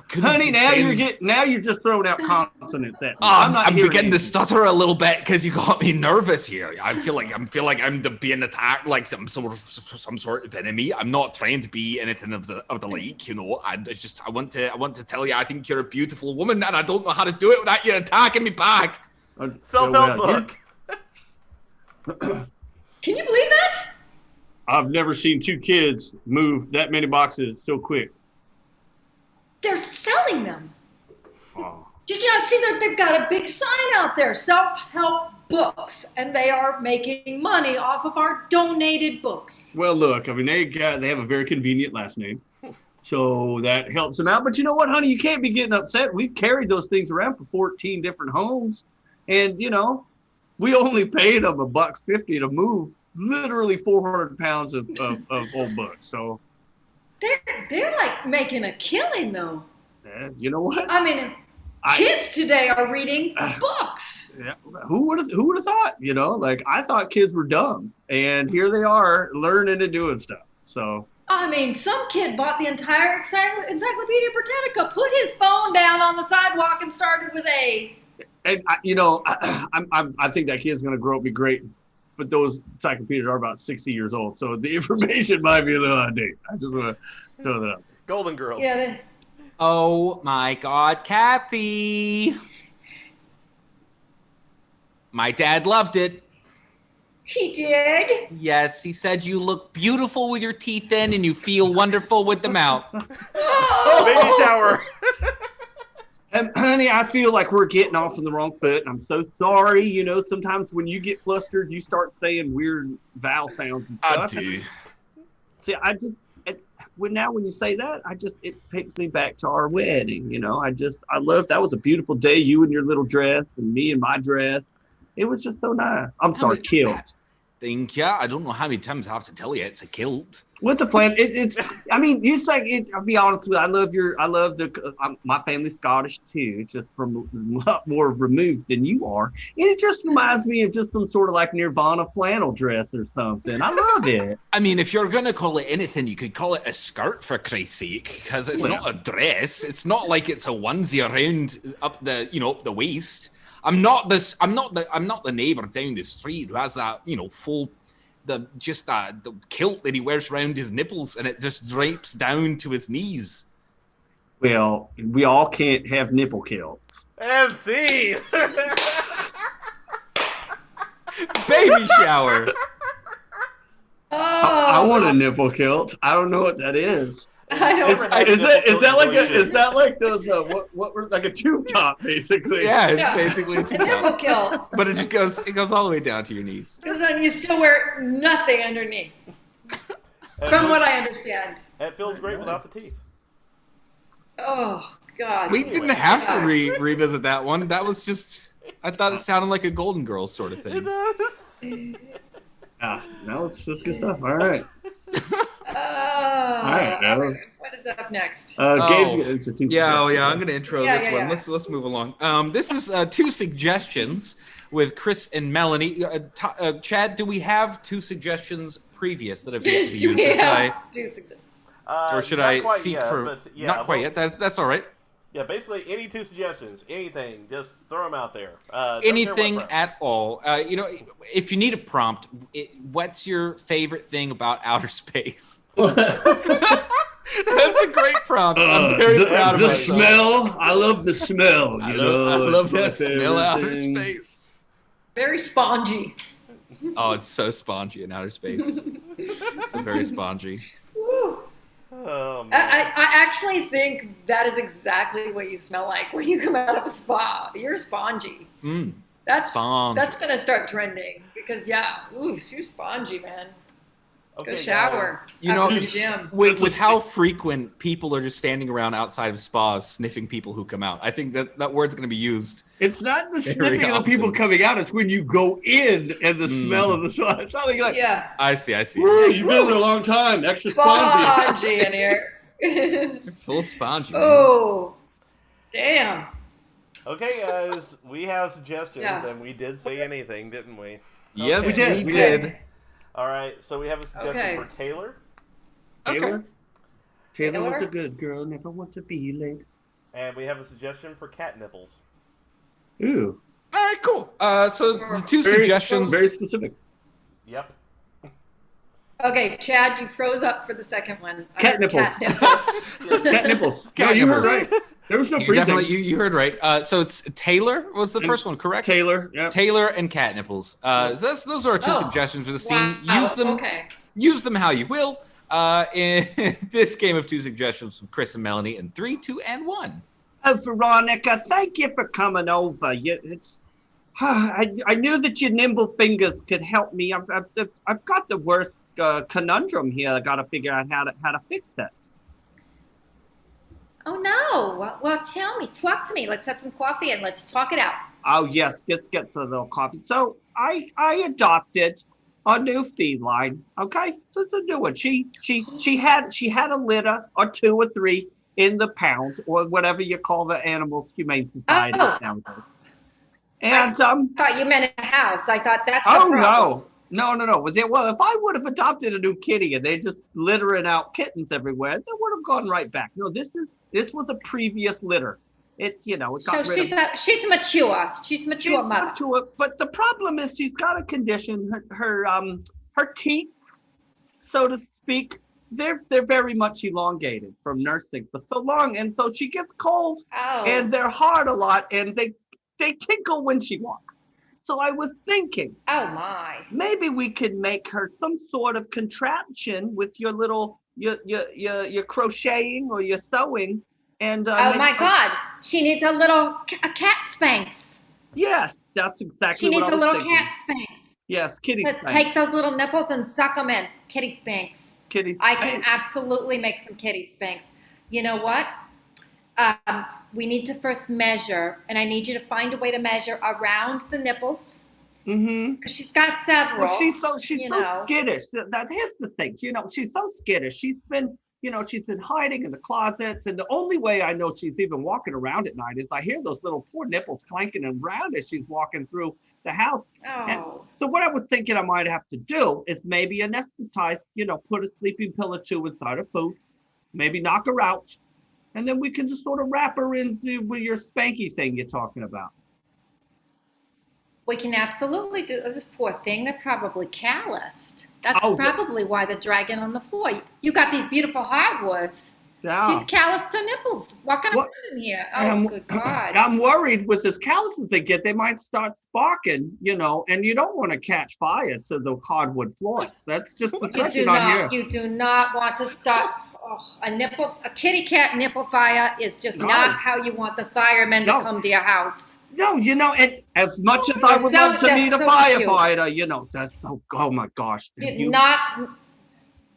couldn't. Honey, now you're just throwing out consonants at me. I'm beginning to stutter a little bit because you got me nervous here. I feel like I'm being attacked like some sort of enemy. I'm not trying to be anything of the like. I want to tell you I think you're a beautiful woman, and I don't know how to do it without you attacking me back. Self-help book. Can you believe that? I've never seen two kids move that many boxes so quick. They're selling them. Oh. Did you not see that they've got a big sign out there, self-help books, and they are making money off of our donated books. Well, look, I mean, they have a very convenient last name, so that helps them out. But you know what, honey, you can't be getting upset. We've carried those things around for 14 different homes, and we only paid them $1.50 to move literally 400 pounds of old books. So They're like making a killing, though. you know what? I mean, Kids today are reading books. Yeah, who would have thought? You know, like I thought kids were dumb, and here they are learning and doing stuff. So I mean, some kid bought the entire Encyclopedia Britannica, put his phone down on the sidewalk, and started with A. and I think that kid's going to grow up and be great, but those encyclopedias are about 60 years old, so the information might be a little outdated. I just want to throw that out there. Golden Girls. Yeah. Oh my God, Kathy! My dad loved it. He did? Yes, he said you look beautiful with your teeth in and you feel wonderful with them out. Baby shower. And honey, I feel like we're getting off on the wrong foot. I'm so sorry. You know, sometimes when you get flustered, you start saying weird vowel sounds and stuff. I do. See, when you say that, it takes me back to our wedding. You know, I love, that was a beautiful day. You in your little dress and me in my dress. It was just so nice. I'm sorry, kilt. Thank you. I don't know how many times I have to tell you it's a kilt. What's a flan? I mean, you say it. I'll be honest with you. I love my family's Scottish too. It's just from a lot more removed than you are, and it just reminds me of just some sort of like Nirvana flannel dress or something. I love it. I mean, if you're gonna call it anything, you could call it a skirt for Christ's sake, because it's not a dress. It's not like it's a onesie around up the waist. I'm not the neighbor down the street who has that, the kilt that he wears around his nipples and it just drapes down to his knees. Well, we all can't have nipple kilts. And see. Baby shower. I want a nipple kilt. I don't know what that is. I don't Is that like those what were like a tube top basically? Yeah, it's basically a a nipple kilt. but it goes all the way down to your knees. Because then you still wear nothing underneath, from what I understand. It feels great without the teeth. Oh God. We didn't have to revisit that one. That was just, I thought it sounded like a Golden Girls sort of It thing. does. No, it's just good stuff. All right. All right. What is up next? Gabe's I'm gonna intro Yeah, this yeah, one. yeah. Let's move along. This is two suggestions with Chris and Melanie. Chad, do we have two suggestions previous that have yet to be Do used? we Or should have I, two suggestions? or should Not I quite seek yet, for? but yeah, Not quite well, yet. That's all right. Yeah, basically any two suggestions, anything, just throw them out there. Don't care Anything what at all. If you need a prompt, what's your favorite thing about outer space? That's a great prompt. I'm very proud of the myself. smell. I love the smell. I You love know, that it's my smell of outer favorite thing. space. Very spongy. Oh, it's so spongy in outer space. It's very spongy. Woo. Oh, man. I actually think that is exactly what you smell like when you come out of a spa. You're spongy. That's Spongy. That's gonna start trending because you're spongy, man. Okay, Go shower. guys. After the gym. With how frequent people are just standing around outside of spas sniffing people who come out, I think that word's going to be used. It's not the Very sniffing of the people often. coming out. It's when you go in and the smell of the spa. It's not like, Yeah, I see. woo, you've been there a long time. Extra spongy. spongy in here. You're full spongy. Man. Oh, damn. Okay, guys, we have suggestions, Yeah. and we did say anything, didn't we? Yes, We did, we we did. All right, so we have a suggestion Okay. for Taylor, Taylor? Taylor was Taylor? a good girl. Never want to be late. and we have a suggestion for cat nipples. Ooh. All right, cool. So the two Very- suggestions. Very specific. Yep. Okay, Chad, you froze up for the second one. Cat nipples. Cat nipples. Cat nipples. Cat No, you heard nipples. right. There was no You freezing. definitely you heard right. So it's Taylor was the And first one, correct? Taylor. Yeah. Taylor and cat nipples. So those are our two Oh. suggestions for the scene. Wow, Use them. Okay. Use them how you will. In this game of two suggestions from Chris and Melanie in 3, 2, and 1. Oh, Veronica, thank you for coming over. I knew that your nimble fingers could help me. I've got the worst conundrum here. I got to figure out how to fix it. Oh no. Well, tell me. Talk to me. Let's have some coffee and let's talk it out. Oh yes, let's get to the coffee. So I adopted a new feline. Okay, so it's a new one. She had a litter or 2 or 3 in the pound or whatever you call the animals humane society nowadays. And thought you meant a house. I thought that's the oh problem. no. Was it? Well, if I would have adopted a new kitty and they just littering out kittens everywhere, that would have gone right back. No, this was a previous litter. It's it got So rid of. she's mature. She's mature mother. Mature, but the problem is she's got a condition. Her teeth, so to speak, they're very much elongated from nursing for so long, and so she gets cold, Oh. and they're hard a lot, and they tinkle when she walks. So I was thinking, Oh my. maybe we could make her some sort of contraption with your little your crocheting or your sewing, and Oh make my her- God. She needs a cat Spanx. Yes, that's exactly She needs what a I was little thinking. cat Spanx. Yes, kitty Let's Spanx. take those little nipples and suck them in. Kitty Spanx. Kitty I Spanx. can absolutely make some kitty Spanx. You know what? We need to first measure, and I need you to find a way to measure around the nipples Mm-hmm. because she's got several. Well, she's so you know. skittish. Here's the thing. She's so skittish. She's been hiding in the closets, and the only way I know she's even walking around at night is I hear those little poor nipples clanking around as she's walking through the house. And Oh, so what I was thinking I might have to do is maybe anesthetize, put a sleeping pill or two inside her food, maybe knock her out, and then we can just sort of wrap her into with your spanky thing you're talking about. we can absolutely do this. Poor thing, they're probably calloused. That's Oh, probably why they're dragging on the floor. You got these beautiful hardwoods. Yeah. She's calloused her nipples. Walking What? around in here. Oh, I'm- good God. I'm worried with as calluses they get, they might start sparking, and you don't want to catch fire to the hardwood floor. That's just the You question do on here. not. You do not want to start. Oh, a kitty cat nipple fire is just No. not how you want the firemen No. to come to your house. No, and as much as I They're would so- love to they're meet a so firefighter, that's so, oh my gosh. Not.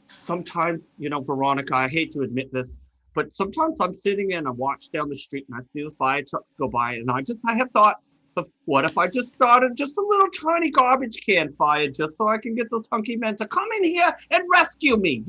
Sometimes, Veronica, I hate to admit this, but sometimes I'm sitting and I watch down the street and I see the fire truck go by, and I have thought of what if I just started just a little tiny garbage can fire just so I can get those hunky men to come in here and rescue me,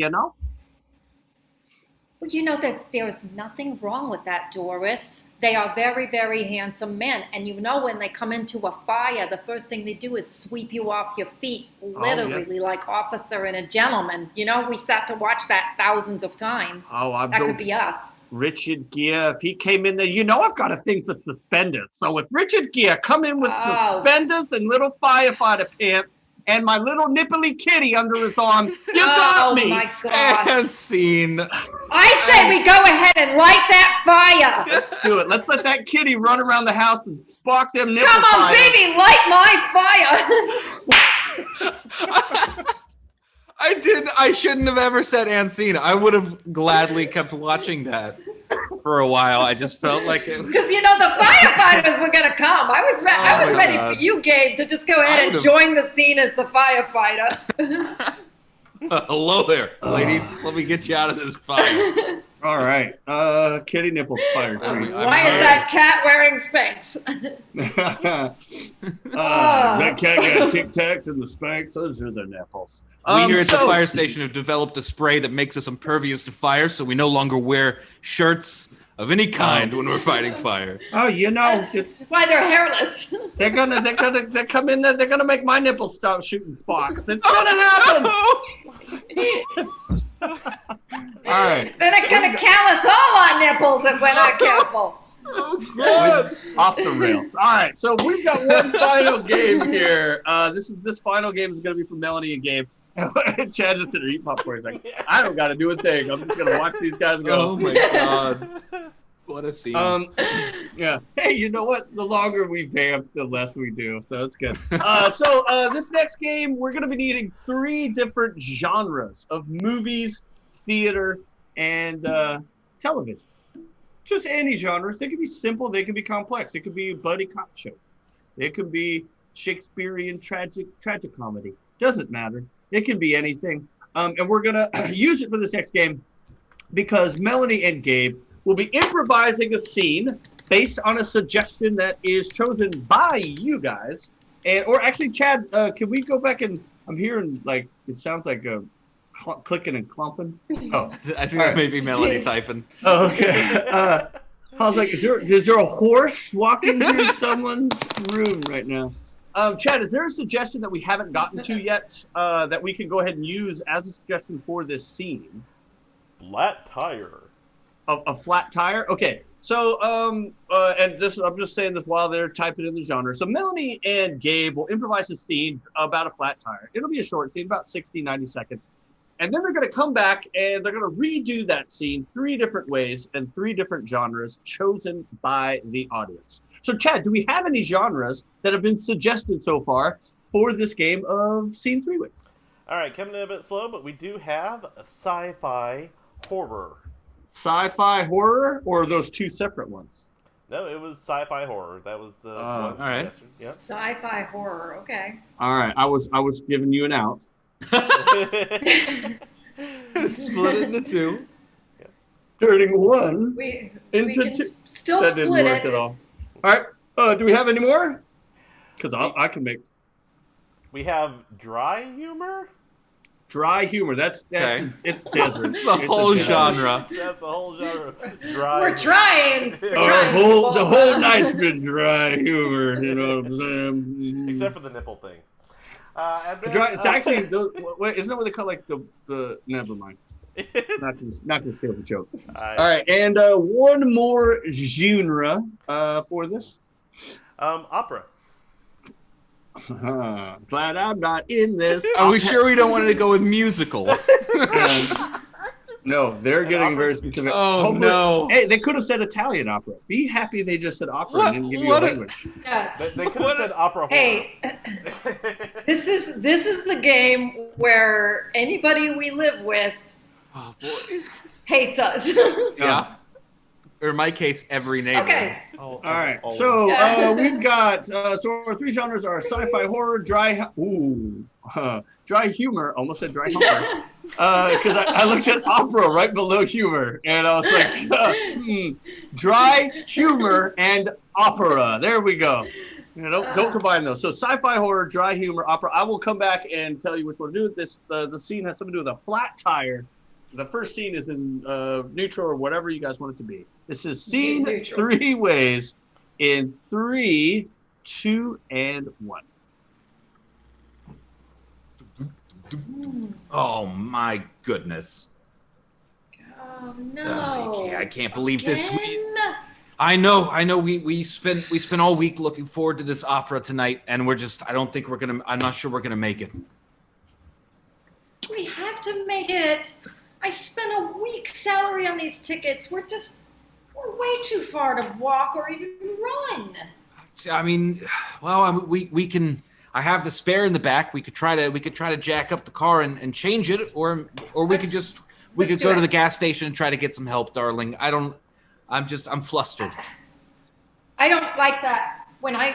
Well, you know that there is nothing wrong with that, Doris. They are very, very handsome men, and when they come into a fire, the first thing they do is sweep you off your feet, literally, like Officer and a Gentleman. We sat to watch that thousands of times. Oh, That could be us. Richard Gere, if he came in there, I've got a thing for suspenders. So if Richard Gere come in with Oh. suspenders and little firefighter pants and my little nipply kitty under his arm, you got me. Oh my gosh! And scene. I say we go ahead and light that fire. Let's do it. Let's let that kitty run around the house and spark them nipple Come on, fires. baby, light my fire. I shouldn't have ever said Ancina. I would have gladly kept watching that for a while. I just felt like it was. Because the firefighters were gonna come. I was my ready God. for you, Gabe, to just go ahead and would've- join the scene as the firefighter. Hello there, ladies. Let me get you out of this fire. All right. Kitty nipple fire treat. Why is that cat wearing Spanx? That cat got Tic Tacs and the Spanx. Those are the nipples. We here at the so- fire station have developed a spray that makes us impervious to fire, so we no longer wear shirts of any kind when we're fighting fire. Oh, That's why they're hairless. they're come in there. They're gonna make my nipples start shooting sparks. It's gonna happen. All right. Then it's gonna callus all our nipples if we're not careful. Off the rails. All right, so we've got one final game here. This final game is going to be for Melanie and Gabe. Chad just said, "Eat popcorn." He's like, "I don't got to do a thing. I'm just going to watch these guys go." Oh my god. What a scene. Yeah. Hey, you know what? The longer we vamp, the less we do. So it's good. So this next game, we're going to be needing 3 different genres of movies, theater, and television. Just any genres. They can be simple. They can be complex. It could be a buddy cop show. It could be Shakespearean tragic comedy. Doesn't matter. It can be anything. And we're going to use it for this next game because Melanie and Gabe will be improvising a scene based on a suggestion that is chosen by you guys. Or actually, Chad, can we go back and I'm hearing it sounds like a clicking and clumping. Oh, I think All that right. may be Melanie typing. oh okay. I was like, is there a horse walking through someone's room right now? Chad, is there a suggestion that we haven't gotten to yet that we can go ahead and use as a suggestion for this scene? Flat tire. A flat tire? Okay. So, and this, I'm just saying this while they're typing in the genre. So Melanie and Gabe will improvise a scene about a flat tire. It'll be a short scene, about 60, 90 seconds. And then they're going to come back and they're going to redo that scene 3 different ways and 3 different genres chosen by the audience. So Chad, do we have any genres that have been suggested so far for this game of Scene 3 Ways? All right, coming in a bit slow, but we do have a sci-fi horror. Sci-fi horror, or are those 2 separate ones? No, it was sci-fi horror. That was the one right. suggestion. Yep. Sci-fi horror. Okay. All right, I was giving you an out. Split it into 2. Turning 1 We into can 2. still That didn't split work it. at all. All right, do we have any more? Because I can make We have dry humor. dry humor. That's Okay. it's desert. It's a whole desert. genre. That's the whole genre. Dry. We're trying. We're Oh, trying. the whole night's been dry humor. You know what I'm saying? Except for the nipple thing. And then, Dry, it's actually wait, isn't that what they call like the? Never mind. Not gonna steal the joke. All right, and one more genre for this. Opera. Glad I'm not in this. Are we sure we don't want to go with musical? No, they're getting opera? very specific. Oh, Hopefully- no. Hey, they could have said Italian opera. Be happy they just said opera What- and didn't give you a what a- language. Yes. They could have said opera horror. Hey, this is the game where anybody we live with Oh, boy. hates us. Yeah. Or in my case, every neighbor. Okay. All right, so we've got so our 3 genres are sci-fi, horror, dry humor. Almost said dry humor, because I looked at opera right below humor, and I was like, dry humor and opera. There we go. You know, don't combine those. So sci-fi, horror, dry humor, opera. I will come back and tell you which one to do. This the scene has something to do with a flat tire. The first scene is in neutral or whatever you guys want it to be. This is Scene Neutral. 3 Ways in 3, 2, and 1. Oh, my goodness. Oh no! I can't believe this. Again? I know. We spent all week looking forward to this opera tonight, and I'm not sure we're gonna make it. We have to make it. I spent a week's salary on these tickets. We're way too far to walk or even run. I mean, well, we can. I have the spare in the back. We could try to jack up the car and change it, or we could Let's go do to it. the gas station and try to get some help, darling. I'm flustered. I don't like that. When I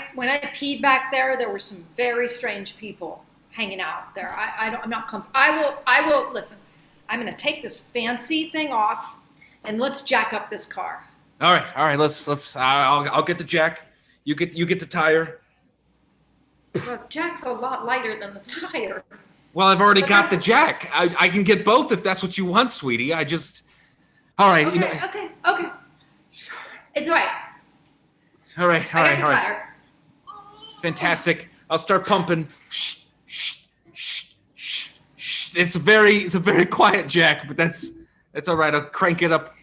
peed back there were some very strange people hanging out there. I'm not comfortable. I will listen. I'm going to take this fancy thing off, and let's jack up this car. All right. Let's. I'll get the jack. You get the tire. Well, jack's a lot lighter than the tire. Well, I've already But got the that's- jack. I can get both if that's what you want, sweetie. All right. Okay. It's all right. All right. I got the tire. Fantastic. I'll start pumping. Shh. It's a very quiet jack, but that's all right. I'll crank it up.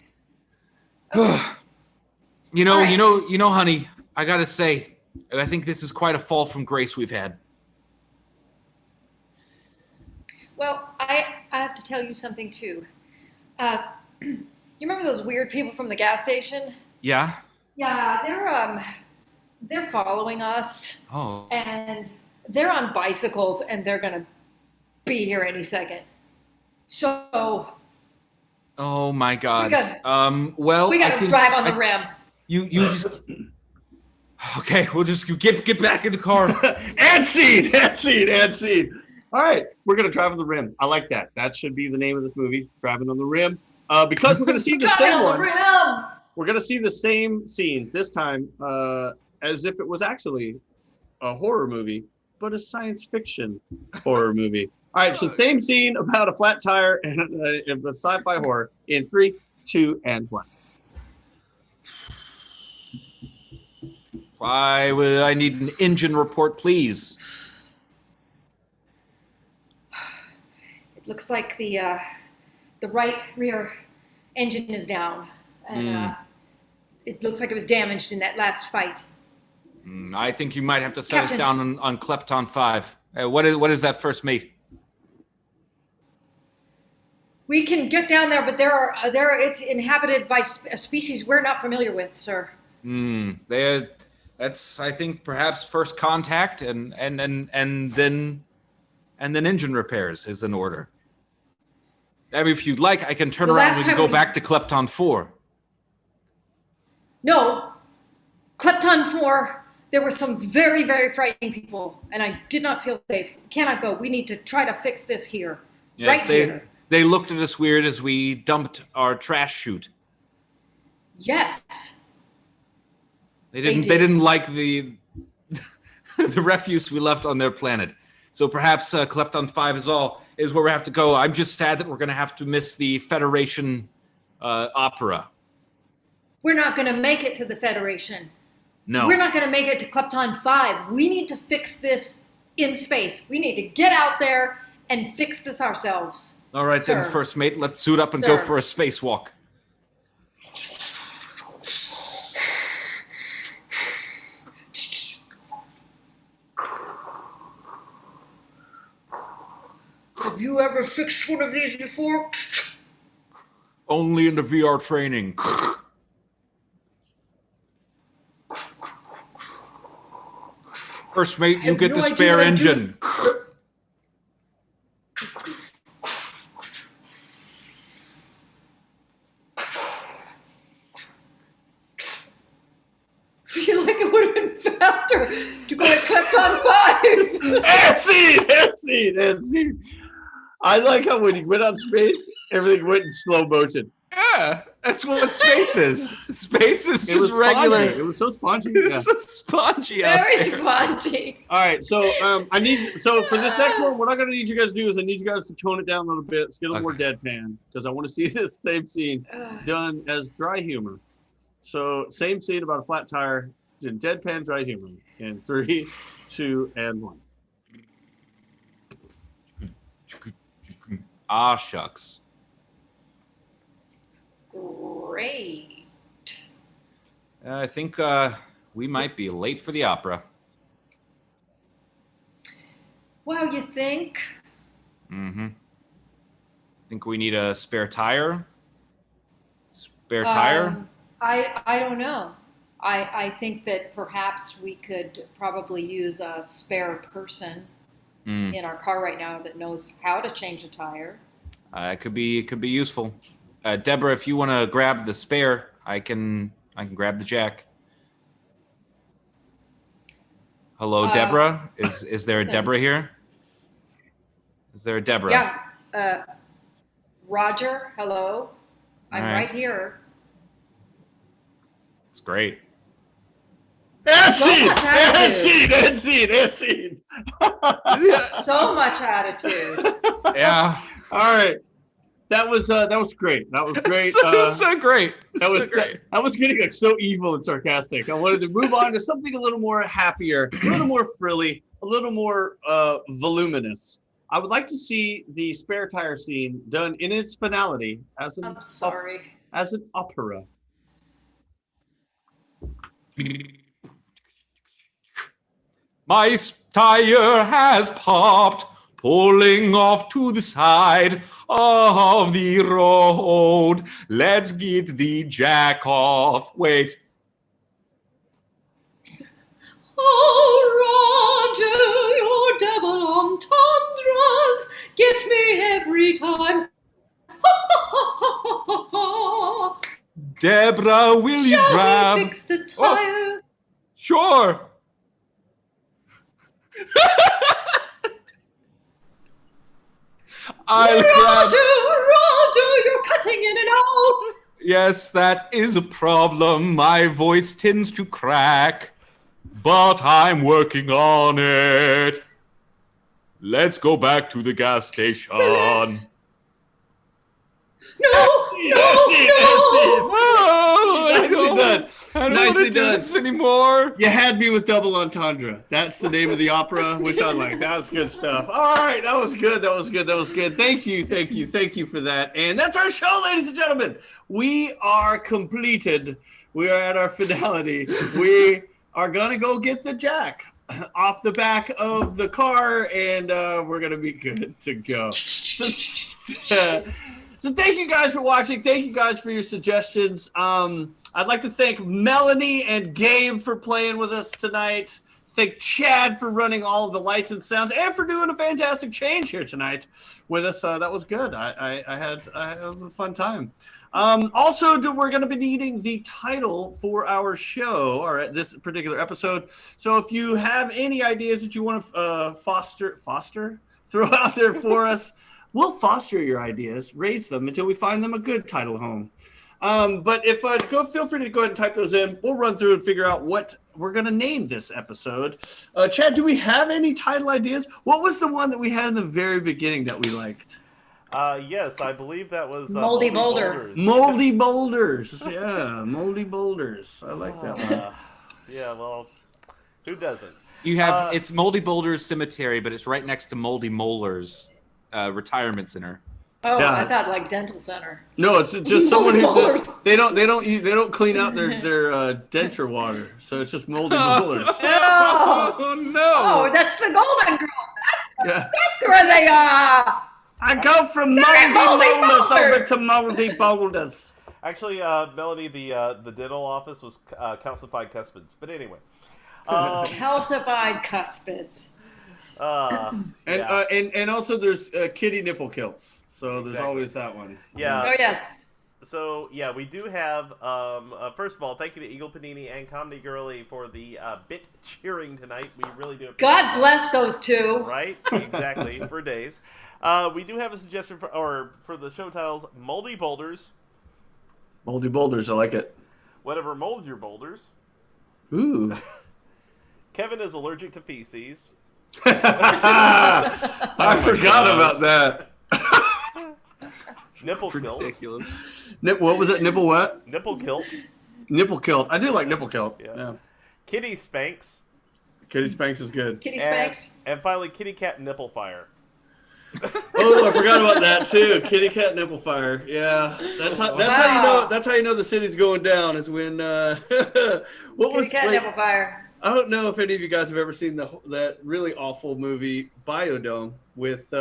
You know, honey, I gotta say, I think this is quite a fall from grace we've had. Well, I have to tell you something too. You remember those weird people from the gas station? Yeah. Yeah, they're following us, Oh. and they're on bicycles, and they're gonna be here any second. So Oh my God. We gotta- Well, we I gotta can- drive on the rim. You just. Okay, we'll just get back in the car. And scene. All right, we're gonna drive on the rim. I like that. That should be the name of this movie, Driving on the Rim. Because we're gonna see the Driving same on one. the rim. We're gonna see the same scene this time, as if it was actually a horror movie, but a science fiction horror movie. All right, so same scene about a flat tire and a sci-fi horror in 3, 2, and 1. Why would I need an engine report, please? It looks like the right rear engine is down, and it looks like it was damaged in that last fight. I think you might have to set us Captain. down on Klepton 5. What is that, first mate? We can get down there, but it's inhabited by a species we're not familiar with, sir. That's, I think, perhaps first contact, and then engine repairs is in order. I mean, if you'd like, I can turn The around last and time go we- back to Klepton 4. No, Klepton 4, there were some very, very frightening people, and I did not feel safe. Cannot go. We need to try to fix this here. Yes, right here. They looked at us weird as we dumped our trash chute. Yes. They They didn't did. like the the refuse we left on their planet. So perhaps Klepton 5 is where we have to go. I'm just sad that we're going to have to miss the Federation opera. We're not going to make it to the Federation. No. We're not going to make it to Klepton 5. We need to fix this in space. We need to get out there and fix this ourselves. All right, then, Sir. first mate, let's suit up and go Sir. for a spacewalk. Have you ever fixed one of these before? Only in the VR training. First mate, you have get no the idea spare what I'm engine. I feel like it would have been faster to go to Klepton 5. And scene. I like how when he went on space, everything went in slow motion. Yeah, that's what space is. Space is It was just regular. spongy. It was so spongy. It's Yeah. so spongy out Very there. spongy. All right, so for this next one, what I'm gonna need you guys to do is I need you guys to tone it down a little bit, let's get a little more deadpan, because I want to see this same scene done as dry humor. So same scene about a flat tire, in deadpan dry humor in 3, 2, and 1. Ah, shucks. Great. I think we might be late for the opera. Well, you think? Mm-hmm. Think we need a spare tire? Spare tire? I don't know. I think that perhaps we could probably use a spare person in our car right now that knows how to change a tire. It could be useful. Deborah, if you want to grab the spare, I can grab the jack. Hello, Deborah. Is there a listen. Deborah here? Is there a Deborah? Yeah. Roger, hello. I'm All right. right here. It's great. And So scene! much And attitude. scene! So much attitude. Yeah. All right. That was great. That was great. so great. That was so great. I was getting like so evil and sarcastic. I wanted to move on to something a little more happier, a little more frilly, a little more voluminous. I would like to see the spare tire scene done in its finality as I'm sorry. as an opera. My tire has popped, pulling off to the side of the road. Let's get the jack off. Wait. Oh, Roger, your double entendres get me every time. Deborah, will you Shall grab? we fix the tire? Sure. I'll grab. Roger, you're cutting in and out. Yes, that is a problem. My voice tends to crack, but I'm working on it. Let's go back to the gas station. No, That's it. Oh, Nicely done. I don't Nicely want to do done. this anymore. You had me with double entendre. That's the name of the opera, which I like. That was good stuff. All right, that was good. Thank you for that. And that's our show, ladies and gentlemen. We are completed. We are at our finality. We are gonna go get the jack off the back of the car, and we're gonna be good to go. So thank you guys for watching. Thank you guys for your suggestions. I'd like to thank Melanie and Gabe for playing with us tonight. Thank Chad for running all of the lights and sounds and for doing a fantastic change here tonight with us. That was good. It was a fun time. Also, we're going to be needing the title for our show, or this particular episode. So if you have any ideas that you want to throw out there for us, we'll foster your ideas, raise them until we find them a good title home. But if feel free to go ahead and type those in. We'll run through and figure out what we're going to name this episode. Chad, do we have any title ideas? What was the one that we had in the very beginning that we liked? Yes, I believe that was Moldy Boulder. Moldy Boulders. Yeah, Moldy Boulders. I like that one. Yeah, well, who doesn't? You have it's Moldy Boulders Cemetery, but it's right next to Moldy Molars Retirement Center. Oh, Yeah. I thought like dental center. No, it's just someone who Boulders. they don't clean out their denture water, so it's just Moldy Boulders. Oh, Oh no! oh, that's the Golden Girls. Yeah. That's where they are. I go from Moldy Moldy Boulders Boulders. over to Moldy Boulders. Actually, Melanie, the dental office was calcified cuspids. But anyway. Calcified cuspids. And also there's kitty nipple kilts. So there's Exactly. always that one. Yeah. Oh yes. So, yeah, we do have, first of all, thank you to Eagle Panini and Comedy Girly for the bit cheering tonight. We really do appreciate God bless those two. Right? Exactly. For days. We do have a suggestion for the show titles, Moldy Boulders. Moldy Boulders, I like it. Whatever molds your boulders. Ooh. Kevin is allergic to feces. I forgot about that. Nipple kilt. Ridiculous. What was it? Nipple what? Nipple kilt. Nipple kilt. I do like nipple kilt. Yeah. Yeah. Kitty spanks. Kitty Spanks is good. Kitty Spanks. And finally, kitty cat nipple fire. Oh, I forgot about that too. Kitty cat nipple fire. Yeah, that's how you know. That's how you know the city's going down is when. Kitty cat nipple fire. I don't know if any of you guys have ever seen that really awful movie Biodome with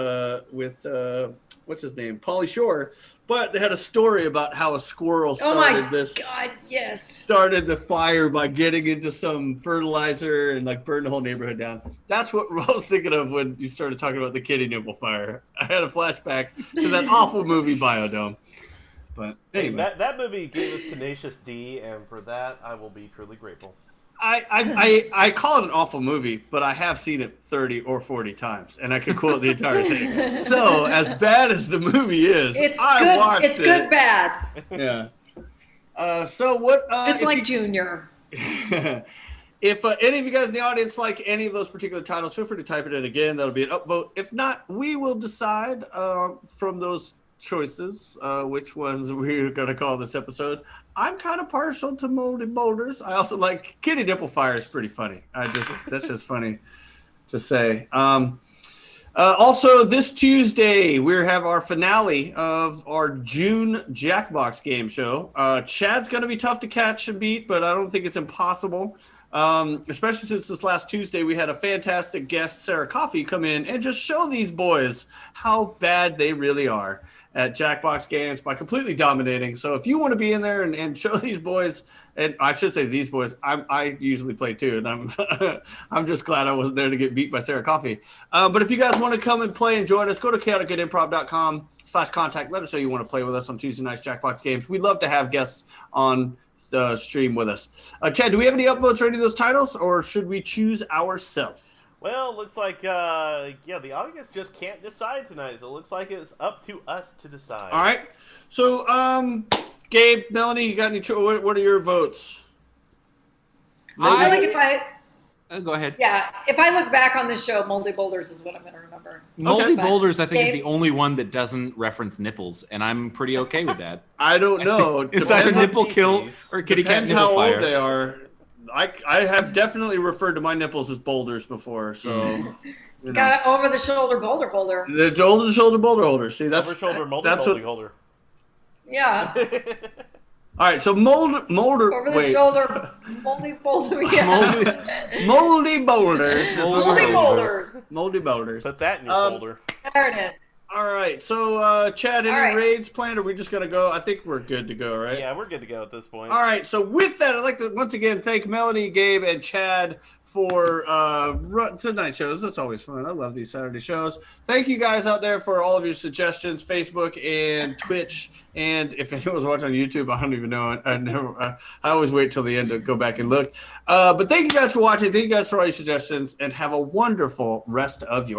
what's his name, Pauly Shore, but they had a story about how a squirrel started God, yes. started the fire by getting into some fertilizer and like burned the whole neighborhood down. That's what I was thinking of when you started talking about the kitty nipple fire. I had a flashback to that awful movie Biodome. But anyway, That movie gave us Tenacious D, and for that, I will be truly grateful. I call it an awful movie, but I have seen it 30 or 40 times, and I could quote the entire thing. So, as bad as the movie is, I watched it. It's good bad. Yeah. So what? It's like Junior. If any of you guys in the audience like any of those particular titles, feel free to type it in again. That'll be an upvote. If not, we will decide from those choices which ones we're going to call this episode. I'm kind of partial to Moldy Boulders. I also like Kitty Nipple Fire is pretty funny. That's just funny to say. Also, this Tuesday, we have our finale of our June Jackbox game show. Chad's going to be tough to catch and beat, but I don't think it's impossible. Especially since this last Tuesday, we had a fantastic guest, Sarah Coffey, come in and just show these boys how bad they really are at Jackbox games by completely dominating. So if you want to be in there and show these boys, and I should say these boys, I usually play too, and I'm I'm just glad I wasn't there to get beat by Sarah Coffey. But if you guys want to come and play and join us, go to chaoticgoodimprov.com/contact. Let us know you want to play with us on Tuesday night's Jackbox games. We'd love to have guests on the stream with us. Chad, do we have any upvotes for any of those titles, or should we choose ourselves? Well, looks like, the audience just can't decide tonight, so it looks like it's up to us to decide. All right. So, Gabe, Melanie, you got any? What are your votes? I feel like Go ahead. Yeah, if I look back on this show, Moldy Boulders is what I'm going to remember. Moldy But Boulders, I think, is Dave- the only one that doesn't reference nipples, and I'm pretty okay with that. I don't know. It's either Depends on- nipple kill or kitty cat Depends nipple how fire. old they are. I have definitely referred to my nipples as boulders before, so you know. Got an over-the-shoulder boulder holder. The shoulder boulder holder. See, that's Over-shoulder that's what. holder. Yeah, All right, so molder. over-the-shoulder moldy boulder. Yeah. Moldy boulders. is what Moldy we're going with. boulders. Moldy boulders. Put that in your folder. There it is. All right, so Chad, any All right. raids planned? Or are we just gonna go? I think we're good to go, right? Yeah, we're good to go at this point. All right, so with that, I'd like to once again thank Melanie, Gabe, and Chad for tonight's shows. That's always fun. I love these Saturday shows. Thank you guys out there for all of your suggestions, Facebook and Twitch. And if anyone's watching on YouTube, I don't even know. I always wait till the end to go back and look. But thank you guys for watching. Thank you guys for all your suggestions, and have a wonderful rest of your